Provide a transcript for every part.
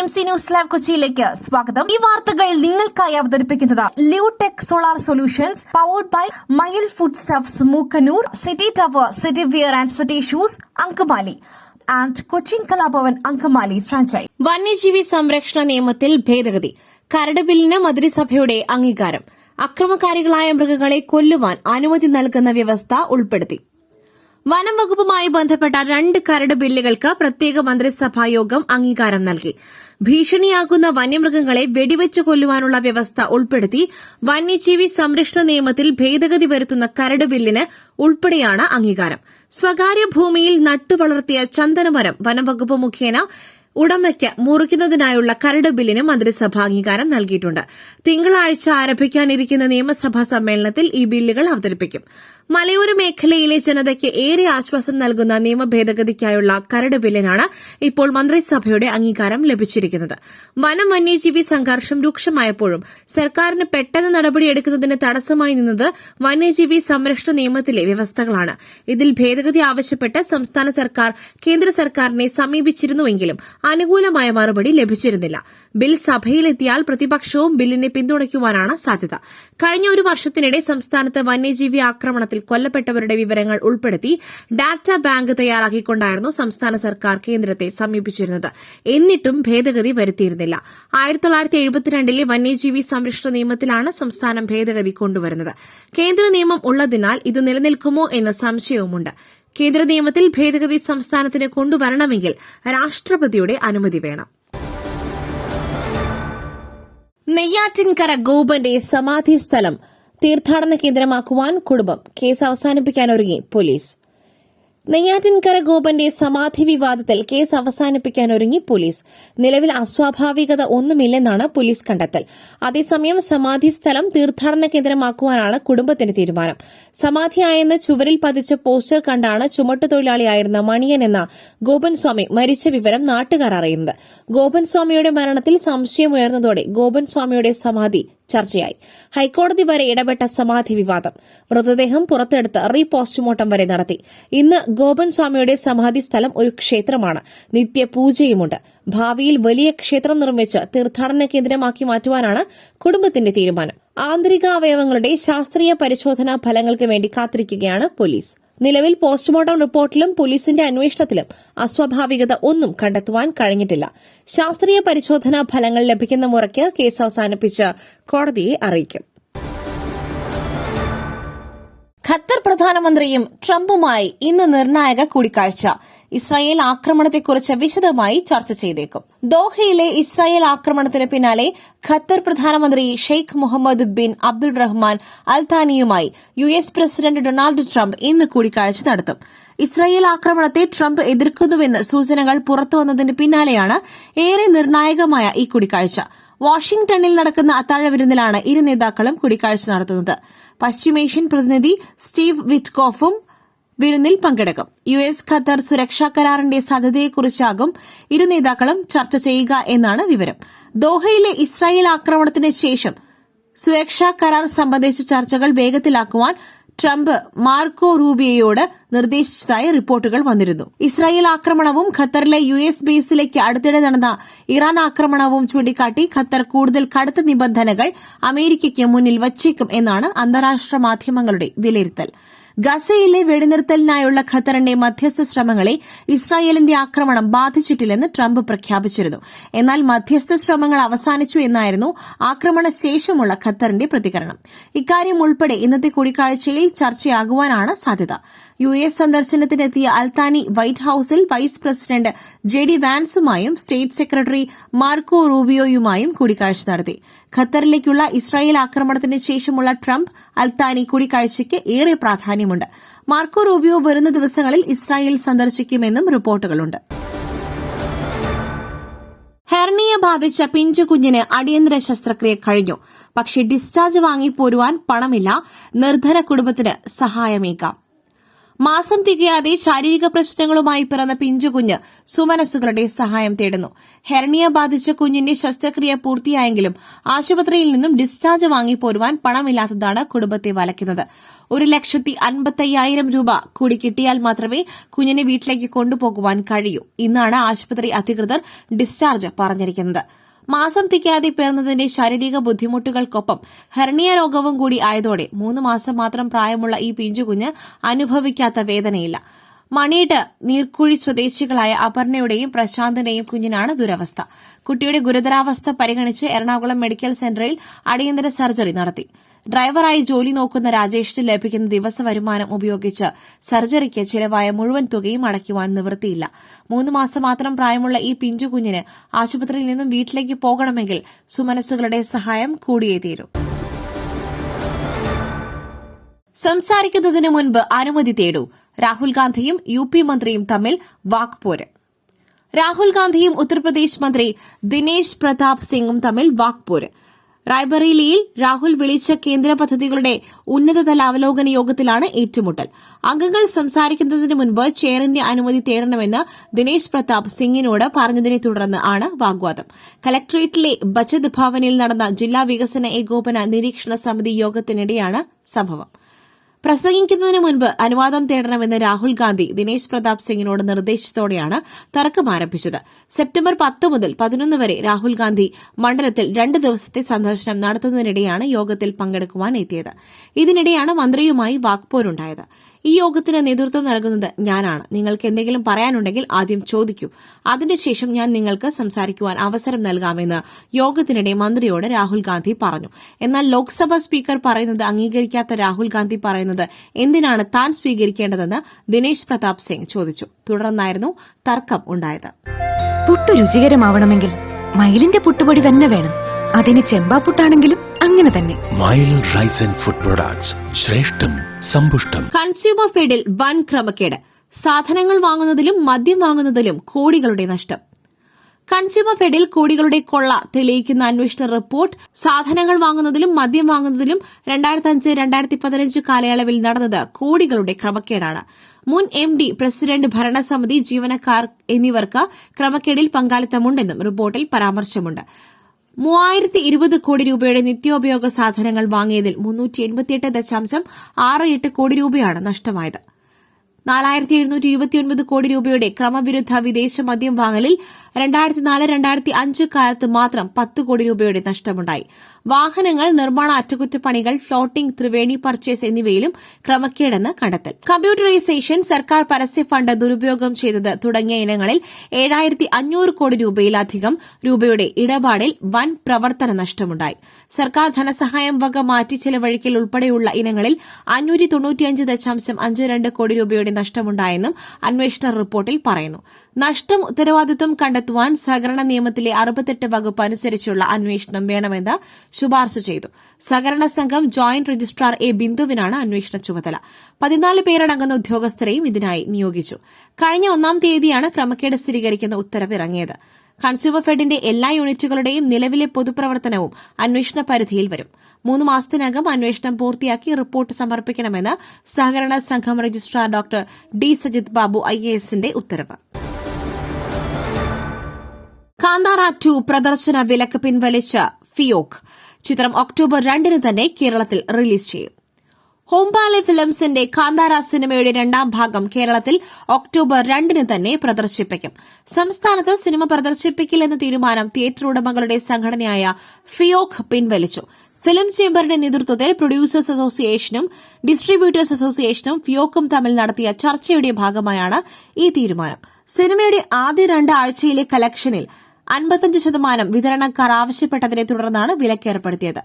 BMC news live കൊച്ചിയിലേക്ക് സ്വാഗതം. ഈ വാർത്തകൾ നിങ്ങൾക്കായി അവതരിപ്പിക്കുന്നത് ല്യൂടെക് solar solutions, powered by Mayil food stuffs, Mookkannoor, city tower, city wear and city shoes, Angamaly and Cochin Kalabhavan Angamaly franchise. വന്യജീവി സംരക്ഷണ നിയമത്തിൽ ഭേദഗതി, കരട് ബില്ലിന് മന്ത്രിസഭയുടെ അംഗീകാരം, അക്രമകാരികളായ മൃഗങ്ങളെ കൊല്ലുവാൻ അനുമതി നൽകുന്ന വ്യവസ്ഥ ഉൾപ്പെടുത്തി. വനം വകുപ്പുമായി ബന്ധപ്പെട്ട 2 കരട് ബില്ലുകൾക്ക് പ്രത്യേക മന്ത്രിസഭാ യോഗം അംഗീകാരം നൽകി. ഭീഷണിയാകുന്ന വന്യമൃഗങ്ങളെ വെടിവെച്ച് കൊല്ലുവാനുള്ള വ്യവസ്ഥ ഉൾപ്പെടുത്തി വന്യജീവി സംരക്ഷണ നിയമത്തിൽ ഭേദഗതി വരുത്തുന്ന കരട് ബില്ലിന് ഉൾപ്പെടെയാണ് അംഗീകാരം. സ്വകാര്യ ഭൂമിയിൽ നട്ടുവളർത്തിയ ചന്ദനമരം വനംവകുപ്പ് മുഖേന ഉടമയ്ക്ക് മുറിക്കുന്നതിനായുള്ള കരട് ബില്ലിന് മന്ത്രിസഭ അംഗീകാരം നൽകിയിട്ടുണ്ട്. തിങ്കളാഴ്ച ആരംഭിക്കാനിരിക്കുന്ന നിയമസഭാ സമ്മേളനത്തിൽ ഈ ബില്ലുകൾ അവതരിപ്പിക്കും. മലയോര മേഖലയിലെ ജനതയ്ക്ക് ഏറെ ആശ്വാസം നൽകുന്ന നിയമ ഭേദഗതിക്കായുള്ള കരട് ബില്ലിനാണ് ഇപ്പോൾ മന്ത്രിസഭയുടെ അംഗീകാരം ലഭിച്ചിരിക്കുന്നത്. വനം വന്യജീവി സംഘർഷം രൂക്ഷമായപ്പോഴും സർക്കാരിന് പെട്ടെന്ന് നടപടിയെടുക്കുന്നതിന് തടസ്സമായി നിന്നത് വന്യജീവി സംരക്ഷണ നിയമത്തിലെ വ്യവസ്ഥകളാണ്. ഇതിൽ ഭേദഗതി ആവശ്യപ്പെട്ട് സംസ്ഥാന സർക്കാർ കേന്ദ്ര സർക്കാരിനെ സമീപിച്ചിരുന്നുവെങ്കിലും അനുകൂലമായ മറുപടി ലഭിച്ചിരുന്നില്ല. ബിൽ സഭയിലെത്തിയാൽ പ്രതിപക്ഷവും ബില്ലിനെ പിന്തുണയ്ക്കുവാനാണ് സാധ്യത. കഴിഞ്ഞ ഒരു വർഷത്തിനിടെ സംസ്ഥാനത്ത് വന്യജീവി ആക്രമണത്തിൽ കൊല്ലപ്പെട്ടവരുടെ വിവരങ്ങൾ ഉൾപ്പെടുത്തി ഡാറ്റാ ബാങ്ക് തയ്യാറാക്കിക്കൊണ്ടായിരുന്നു സംസ്ഥാന സർക്കാർ കേന്ദ്രത്തെ സമീപിച്ചിരുന്നത്. എന്നിട്ടും ഭേദഗതി വരുത്തിയിരുന്നില്ല. 1972 വന്യജീവി സംരക്ഷണ നിയമത്തിലാണ് സംസ്ഥാനം ഭേദഗതി കൊണ്ടുവരുന്നത്. കേന്ദ്ര നിയമം ഉള്ളതിനാൽ ഇത് നിലനിൽക്കുമോ എന്ന സംശയവുമുണ്ട്. കേന്ദ്ര നിയമത്തിൽ ഭേദഗതി സംസ്ഥാനത്തിന് കൊണ്ടുവരണമെങ്കിൽ രാഷ്ട്രപതിയുടെ അനുമതി വേണം. നെയ്യാറ്റിൻകര ഗോപന്റെ സമാധി സ്ഥലം തീർത്ഥാടന കേന്ദ്രമാക്കുവാൻ കുടുംബം, കേസ് അവസാനിപ്പിക്കാനൊരുങ്ങി പോലീസ്. നെയ്യാറ്റിൻകര ഗോപന്റെ സമാധി വിവാദത്തിൽ കേസ് അവസാനിപ്പിക്കാനൊരുങ്ങി പോലീസ്. നിലവിൽ അസ്വാഭാവികത ഒന്നുമില്ലെന്നാണ് പോലീസ് കണ്ടെത്തൽ. അതേസമയം സമാധി സ്ഥലം തീർത്ഥാടന കേന്ദ്രമാക്കുവാനാണ് കുടുംബത്തിന്റെ തീരുമാനം. സമാധിയായെന്ന് ചുവരിൽ പതിച്ച പോസ്റ്റർ കണ്ടാണ് ചുമട്ടുതൊഴിലാളിയായിരുന്ന മണിയൻ എന്ന ഗോപൻ സ്വാമി മരിച്ച വിവരം നാട്ടുകാർ അറിയുന്നത്. ഗോപൻ സ്വാമിയുടെ മരണത്തിൽ സംശയമുയർന്നതോടെ ഗോപൻ സ്വാമിയുടെ സമാധി ചർച്ചയായി. ഹൈക്കോടതി വരെ ഇടപെട്ട സമാധി വിവാദം. മൃതദേഹം പുറത്തെടുത്ത് പോസ്റ്റ്മോർട്ടം വരെ നടത്തി. ഇന്ന് ഗോപൻ സ്വാമിയുടെ സമാധി സ്ഥലം ഒരു ക്ഷേത്രമാണ്. നിത്യപൂജയുമുണ്ട്. ഭാവിയിൽ വലിയ ക്ഷേത്രം നിർമ്മിച്ച് തീർത്ഥാടന കേന്ദ്രമാക്കി മാറ്റുവാനാണ് കുടുംബത്തിന്റെ തീരുമാനം. ആന്തരിക അവയവങ്ങളുടെ ശാസ്ത്രീയ പരിശോധനാ ഫലങ്ങൾക്ക് വേണ്ടി കാത്തിരിക്കുകയാണ് പോലീസ്. നിലവിൽ പോസ്റ്റ്മോർട്ടം റിപ്പോർട്ടിലും പോലീസിന്റെ അന്വേഷണത്തിലും അസ്വാഭാവികത ഒന്നും കണ്ടെത്തുവാൻ കഴിഞ്ഞിട്ടില്ല. ശാസ്ത്രീയ പരിശോധനാ ഫലങ്ങൾ ലഭിക്കുന്ന മുറയ്ക്ക് കേസ് അവസാനിപ്പിച്ച് കോടതിയെ അറിയിക്കും. ഖത്തർ പ്രധാനമന്ത്രിയും ട്രംപുമായി ഇന്ന് നിർണായക കൂടിക്കാഴ്ച. ഇസ്രായേൽ ആക്രമണത്തെക്കുറിച്ച് വിശദമായി ചർച്ച ചെയ്തേക്കും. ദോഹയിലെ ഇസ്രായേൽ ആക്രമണത്തിന് പിന്നാലെ ഖത്തർ പ്രധാനമന്ത്രി ഷെയ്ഖ് മുഹമ്മദ് ബിൻ അബ്ദുൾ റഹ്മാൻ അൽ താനിയുമായി US പ്രസിഡന്റ് ഡൊണാൾഡ് ട്രംപ് ഇന്ന് കൂടിക്കാഴ്ച നടത്തും. ഇസ്രായേൽ ആക്രമണത്തെ ട്രംപ് എതിർക്കുന്നുവെന്ന് സൂചനകൾ പുറത്തുവന്നതിന് പിന്നാലെയാണ് ഏറെ നിർണായകമായ ഈ കൂടിക്കാഴ്ച. വാഷിംഗ്ടണിൽ നടക്കുന്ന അത്താഴ വിരുന്നിലാണ് ഇരു നേതാക്കളും കൂടിക്കാഴ്ച നടത്തുന്നത്. പശ്ചിമേഷ്യൻ പ്രതിനിധി സ്റ്റീവ് വിറ്റ്കോഫും വിരുന്നിൽ പങ്കെടുക്കും. US ഖത്തർ സുരക്ഷാ കരാറിന്റെ സാധ്യതയെക്കുറിച്ചാകും ഇരു നേതാക്കളും ചർച്ച ചെയ്യുക എന്നാണ് വിവരം. ദോഹയിലെ ഇസ്രായേൽ ആക്രമണത്തിന് ശേഷം സുരക്ഷാ കരാർ സംബന്ധിച്ച ചർച്ചകൾ വേഗത്തിലാക്കുവാൻ ട്രംപ് മാർക്കോ റൂബിയോയോട് നിർദ്ദേശിച്ചതായി റിപ്പോർട്ടുകൾ വന്നിരുന്നു. ഇസ്രായേൽ ആക്രമണവും ഖത്തറിലെ US ബേസിലേക്ക് അടുത്തിടെ നടന്ന ഇറാൻ ആക്രമണവും ചൂണ്ടിക്കാട്ടി ഖത്തർ കൂടുതൽ കടുത്ത നിബന്ധനകൾ അമേരിക്കയ്ക്ക് മുന്നിൽ വച്ചേക്കും എന്നാണ് അന്താരാഷ്ട്ര മാധ്യമങ്ങളുടെ വിലയിരുത്തൽ. ഗസയിലെ വെടിനിർത്തലിനായുള്ള ഖത്തറിന്റെ മധ്യസ്ഥ ശ്രമങ്ങളെ ഇസ്രായേലിന്റെ ആക്രമണം ബാധിച്ചിട്ടില്ലെന്ന് ട്രംപ് പ്രഖ്യാപിച്ചിരുന്നു. എന്നാൽ മധ്യസ്ഥ ശ്രമങ്ങൾ അവസാനിച്ചു എന്നായിരുന്നു ആക്രമണശേഷമുള്ള ഖത്തറിന്റെ പ്രതികരണം. ഇക്കാര്യം ഉൾപ്പെടെ ഇന്നത്തെ കൂടിക്കാഴ്ചയിൽ ചർച്ചയാകുവാനാണ് സാധ്യത. US സന്ദർശനത്തിനെത്തിയ അൽത്താനി വൈറ്റ് ഹൌസിൽ വൈസ് പ്രസിഡന്റ് JD വാൻസുമായും സ്റ്റേറ്റ് സെക്രട്ടറി മാർക്കോ റൂബിയോയുമായും കൂടിക്കാഴ്ച നടത്തി. ഖത്തറിലേക്കുള്ള ഇസ്രായേൽ ആക്രമണത്തിന് ശേഷമുള്ള ട്രംപ് അൽത്താനി കൂടിക്കാഴ്ചയ്ക്ക് ഏറെ പ്രാധാന്യമുണ്ട്. മാർക്കോ റൂബിയോ വരുന്ന ദിവസങ്ങളിൽ ഇസ്രായേൽ സന്ദർശിക്കുമെന്നും റിപ്പോർട്ടുകളുണ്ട്. ഹെർണിയ ബാധിച്ച പിഞ്ചുകുഞ്ഞിന് അടിയന്തര ശസ്ത്രക്രിയ കഴിഞ്ഞു. പക്ഷേ ഡിസ്ചാർജ് വാങ്ങിപ്പോരുവാൻ പണമില്ല. നിർധന കുടുംബത്തിന് സഹായമേകാം. മാസം തികയാതെ ശാരീരിക പ്രശ്നങ്ങളുമായി പിറന്ന പിഞ്ചുകുഞ്ഞ് സുമനസ്സുകളുടെ സഹായം തേടുന്നു. ഹെർണിയ ബാധിച്ച കുഞ്ഞിന്റെ ശസ്ത്രക്രിയ പൂർത്തിയായെങ്കിലും ആശുപത്രിയിൽ നിന്നും ഡിസ്ചാർജ് വാങ്ങിപ്പോരുവാൻ പണമില്ലാത്തതാണ് കുടുംബത്തെ വലയ്ക്കുന്നത്. 1,55,000 രൂപ കൂടി കിട്ടിയാൽ മാത്രമേ കുഞ്ഞിനെ വീട്ടിലേക്ക് കൊണ്ടുപോകുവാൻ കഴിയൂ. ഇന്നാണ് ആശുപത്രി അധികൃതർ ഡിസ്ചാർജ് പറഞ്ഞിരിക്കുന്നത്. മാസം തികയാതെ പിറന്നതിന്റെ ശാരീരിക ബുദ്ധിമുട്ടുകൾക്കൊപ്പം ഹെർണിയ രോഗവും കൂടി ആയതോടെ 3 മാസം മാത്രം പ്രായമുള്ള ഈ പിഞ്ചുകുഞ്ഞ് അനുഭവിക്കാത്ത വേദനയില്ല. മണിയിട്ട് നീർക്കുഴി സ്വദേശികളായ അപർണയുടെയും പ്രശാന്തിന്റെയും കുഞ്ഞിനാണ് ദുരവസ്ഥ. കുട്ടിയുടെ ഗുരുതരാവസ്ഥ പരിഗണിച്ച് എറണാകുളം മെഡിക്കൽ സെന്ററിൽ അടിയന്തര സർജറി നടത്തി. ഡ്രൈവറായി ജോലി നോക്കുന്ന രാജേഷിന് ലഭിക്കുന്ന ദിവസ വരുമാനം ഉപയോഗിച്ച് സർജറിക്ക് ചിലവായ മുഴുവൻ തുകയും അടയ്ക്കുവാൻ നിവൃത്തിയില്ല. 3 മാസം മാത്രം പ്രായമുള്ള ഈ പിഞ്ചുകുഞ്ഞിന് ആശുപത്രിയിൽ നിന്നും വീട്ടിലേക്ക് പോകണമെങ്കിൽ സുമനസ്സുകളുടെ സഹായം കൂടിയേ തീരൂ. സംസാരിക്കുന്നതിന് മുൻപ് അനുമതി തേടൂ. രാഹുൽ ഗാന്ധിയും UP മന്ത്രിയും തമ്മിൽ വാക്പോര്. രാഹുൽ ഗാന്ധിയും ഉത്തർപ്രദേശ് മന്ത്രി ദിനേശ് പ്രതാപ് സിംഗും തമ്മിൽ വാക്പോര്. റായ്ബറേലിയിൽ രാഹുൽ വിളിച്ച കേന്ദ്ര പദ്ധതികളുടെ ഉന്നതതല അവലോകന യോഗത്തിലാണ് ഏറ്റുമുട്ടൽ. അംഗങ്ങൾ സംസാരിക്കുന്നതിന് മുൻപ് ചെയറിന്റെ അനുമതി തേടണമെന്ന് ദിനേശ് പ്രതാപ് സിംഗിനോട് പറഞ്ഞതിനെ തുടർന്ന് ആണ് വാഗ്വാദം. കലക്ടറേറ്റിലെ ബച്ചത് ഭവനിൽ നടന്ന ജില്ലാ വികസന ഏകോപന നിരീക്ഷണ സമിതി യോഗത്തിനിടെയാണ് സംഭവം. പ്രസംഗിക്കുന്നതിന് മുൻപ് അനുവാദം തേടണമെന്ന് രാഹുൽ ഗാന്ധി ദിനേശ് പ്രതാപ് സിംഗിനോട് നിർദ്ദേശിച്ചതോടെയാണ് തർക്കം ആരംഭിച്ചത്. സെപ്റ്റംബർ 10 മുതൽ 11 വരെ രാഹുൽ ഗാന്ധി മണ്ഡലത്തിൽ 2 ദിവസത്തെ സന്ദർശനം നടത്തുന്നതിനിടെയാണ് യോഗത്തിൽ പങ്കെടുക്കുവാൻ എത്തിയത്. ഇതിനിടെയാണ് മന്ത്രിയുമായി വാക്പോരുണ്ടായത്. ഈ യോഗത്തിന് നേതൃത്വം നൽകുന്നത് ഞാനാണ്. നിങ്ങൾക്ക് എന്തെങ്കിലും പറയാനുണ്ടെങ്കിൽ ആദ്യം ചോദിക്കൂ. അതിനുശേഷം ഞാൻ നിങ്ങൾക്ക് സംസാരിക്കുവാൻ അവസരം നൽകാമെന്ന് യോഗത്തിനിടെ മന്ത്രിയോട് രാഹുൽ ഗാന്ധി പറഞ്ഞു. എന്നാൽ ലോക്സഭാ സ്പീക്കർ പറയുന്നത് അംഗീകരിക്കാത്ത രാഹുൽ ഗാന്ധി പറയുന്നത് എന്തിനാണ് താൻ സ്വീകരിക്കേണ്ടതെന്ന് ദിനേശ് പ്രതാപ് സിംഗ് ചോദിച്ചു. തുടർന്നായിരുന്നു തർക്കം ഉണ്ടായത്. പുട്ട് രുചികരമാവണമെങ്കിൽ മയിലിന്റെ പുട്ടുപൊടി തന്നെ വേണം. അതിന് ചെമ്പാപ്പുട്ടാണെങ്കിലും അങ്ങനെ തന്നെ. മയിൽ റൈസ് ആൻഡ് ഫുഡ് പ്രൊഡക്ട്സ്, ശ്രേഷ്ഠം സമ്പുഷ്ടം. കൺസ്യൂമർ ഫെഡിൽ വൻ ക്രമക്കേട്. സാധനങ്ങൾ വാങ്ങുന്നതിലും മദ്യം വാങ്ങുന്നതിലും കോടികളുടെ നഷ്ടം. കൺസ്യൂമർ ഫെഡിൽ കോടികളുടെ കൊള്ള തെളിയിക്കുന്ന അന്വേഷണ റിപ്പോർട്ട്. സാധനങ്ങൾ വാങ്ങുന്നതിലും മദ്യം വാങ്ങുന്നതിലും 2005-2015 കാലയളവിൽ നടന്നത് കോടികളുടെ ക്രമക്കേടാണ്. മുൻ MD, പ്രസിഡന്റ്, ഭരണസമിതി ജീവനക്കാർ എന്നിവർക്ക് ക്രമക്കേടിൽ പങ്കാളിത്തമുണ്ടെന്നും റിപ്പോർട്ടിൽ പരാമർശമുണ്ട്. 3020 കോടി രൂപയുടെ നിത്യോപയോഗ സാധനങ്ങൾ വാങ്ങിയതിൽ 388.68 കോടി രൂപയാണ് നഷ്ടമായത്. 4729 കോടി രൂപയുടെ ക്രമവിരുദ്ധ വിദേശ മദ്യം വാങ്ങലിൽ 2004-2005 കാലത്ത് മാത്രം 10 കോടി രൂപയുടെ നഷ്ടമുണ്ടായി. വാഹനങ്ങൾ, നിർമ്മാണ അറ്റകുറ്റപ്പണികൾ, ഫ്ലോട്ടിംഗ്, ത്രിവേണി പർച്ചേസ് എന്നിവയിലും ക്രമക്കേടെന്ന് കണ്ടെത്തൽ. കമ്പ്യൂട്ടറൈസേഷൻ, സർക്കാർ പരസ്യ ഫണ്ട് ദുരുപയോഗം ചെയ്തത് തുടങ്ങിയ ഇനങ്ങളിൽ 7500 കോടി രൂപയിലധികം രൂപയുടെ ഇടപാടിൽ വൻ പ്രവർത്തന നഷ്ടമുണ്ടായി. സർക്കാർ ധനസഹായം വക മാറ്റി ചെലവഴിക്കൽ ഉൾപ്പെടെയുള്ള ഇനങ്ങളിൽ 595.52 കോടി രൂപയുടെ നഷ്ടമുണ്ടായെന്നും അന്വേഷണ റിപ്പോർട്ടിൽ പറയുന്നു. നഷ്ടം ഉത്തരവാദിത്വം കണ്ടെത്തുവാൻ സഹകരണ നിയമത്തിലെ 68 വകുപ്പ് അനുസരിച്ചുള്ള അന്വേഷണം വേണമെന്ന് ശുപാർശ ചെയ്തു. സഹകരണ സംഘം ജോയിന്റ് രജിസ്ട്രാർ A. ബിന്ദുവിനാണ് അന്വേഷണ ചുമതല. 14 പേരടങ്ങുന്ന ഉദ്യോഗസ്ഥരെയും ഇതിനായി നിയോഗിച്ചു. കഴിഞ്ഞ 1-ാം തീയതിയാണ് ക്രമക്കേട് സ്ഥിരീകരിക്കുന്ന ഉത്തരവ് ഇറങ്ങിയത്. കൺസ്യൂമർ ഫെഡിന്റെ എല്ലാ യൂണിറ്റുകളുടെയും നിലവിലെ പൊതുപ്രവർത്തനവും അന്വേഷണ പരിധിയിൽ വരും. 3 മാസത്തിനകം അന്വേഷണം പൂർത്തിയാക്കി റിപ്പോർട്ട് സമർപ്പിക്കണമെന്ന് സഹകരണ സംഘം registrar doctor D. Sajith Babu IASന്റെ ഉത്തരവ്. കാന്താര 2 പ്രദർശന വിലക്ക് പിൻവലിച്ച ഫിയോക്. ചിത്രം ഒക്ടോബർ 2 തന്നെ കേരളത്തിൽ റിലീസ് ചെയ്യും. ഹോംപാലെ ഫിലിംസിന്റെ കാന്താര സിനിമയുടെ 2ാം ഭാഗം കേരളത്തിൽ ഒക്ടോബർ 2 തന്നെ പ്രദർശിപ്പിക്കും. സംസ്ഥാനത്ത് സിനിമ പ്രദർശിപ്പിക്കില്ലെന്ന തീരുമാനം തിയേറ്റർ ഉടമകളുടെ സംഘടനയായ ഫിയോക് പിൻവലിച്ചു. ഫിലിം ചേംബറിന്റെ നേതൃത്വത്തിൽ പ്രൊഡ്യൂസേഴ്സ് അസോസിയേഷനും ഡിസ്ട്രിബ്യൂട്ടേഴ്സ് അസോസിയേഷനും ഫിയോക്കും തമ്മിൽ നടത്തിയ ചർച്ചയുടെ ഭാഗമായാണ് ഈ തീരുമാനം. സിനിമയുടെ ആദ്യ 2 ആഴ്ചയിലെ കളക്ഷനിൽ 55% വിതരണക്കാർ ആവശ്യപ്പെട്ടതിനെ തുടർന്നാണ് വിലക്ക് ഏർപ്പെടുത്തിയത്.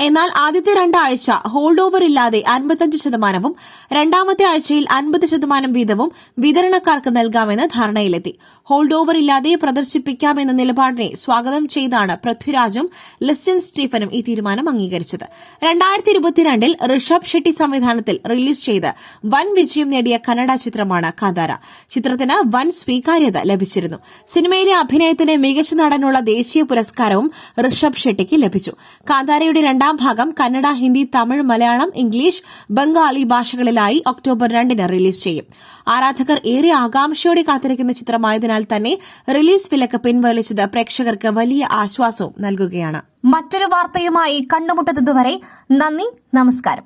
എന്നാൽ ആദ്യത്തെ 2 ആഴ്ച ഹോൾഡ് ഓവർ ഇല്ലാതെ 55%വും രണ്ടാമത്തെ ആഴ്ചയിൽ 50% വീതവും വിതരണക്കാർക്ക് നൽകാമെന്ന് ധാരണയിലെത്തി. ഹോൾഡ് ഓവർ ഇല്ലാതെ പ്രദർശിപ്പിക്കാമെന്ന നിലപാടിനെ സ്വാഗതം ചെയ്താണ് പൃഥ്വിരാജും ലിസ്റ്റൻ സ്റ്റീഫനും ഈ തീരുമാനം അംഗീകരിച്ചത്. 2022-ൽ ഋഷഭ് ഷെട്ടി സംവിധാനത്തിൽ റിലീസ് ചെയ്ത് വൻ വിജയം നേടിയ കന്നഡ ചിത്രമാണ് കാന്താര. ചിത്രത്തിന് വൻ സ്വീകാര്യത ലഭിച്ചിരുന്നു. സിനിമയിലെ അഭിനയത്തിന് മികച്ച നടനുള്ള ദേശീയ പുരസ്കാരവും ഋഷഭ് ഷെട്ടിക്ക് ലഭിച്ചു. കാന്താരയുടെ 2ാം രണ്ടാം ഭാഗം കന്നഡ, ഹിന്ദി, തമിഴ്, മലയാളം, ഇംഗ്ലീഷ്, ബംഗാളി ഭാഷകളിലായി ഒക്ടോബർ 2 റിലീസ് ചെയ്യും. ആരാധകർ ഏറെ ആകാംക്ഷയോടെ കാത്തിരിക്കുന്ന ചിത്രമായതിനാൽ തന്നെ റിലീസ് വിലക്ക് പിൻവലിച്ചത് പ്രേക്ഷകർക്ക് വലിയ ആശ്വാസവും നൽകുകയാണ്. മറ്റൊരു വാർത്തയുമായി കണ്ടുമുട്ടുന്നതുവരെ നന്ദി, നമസ്കാരം.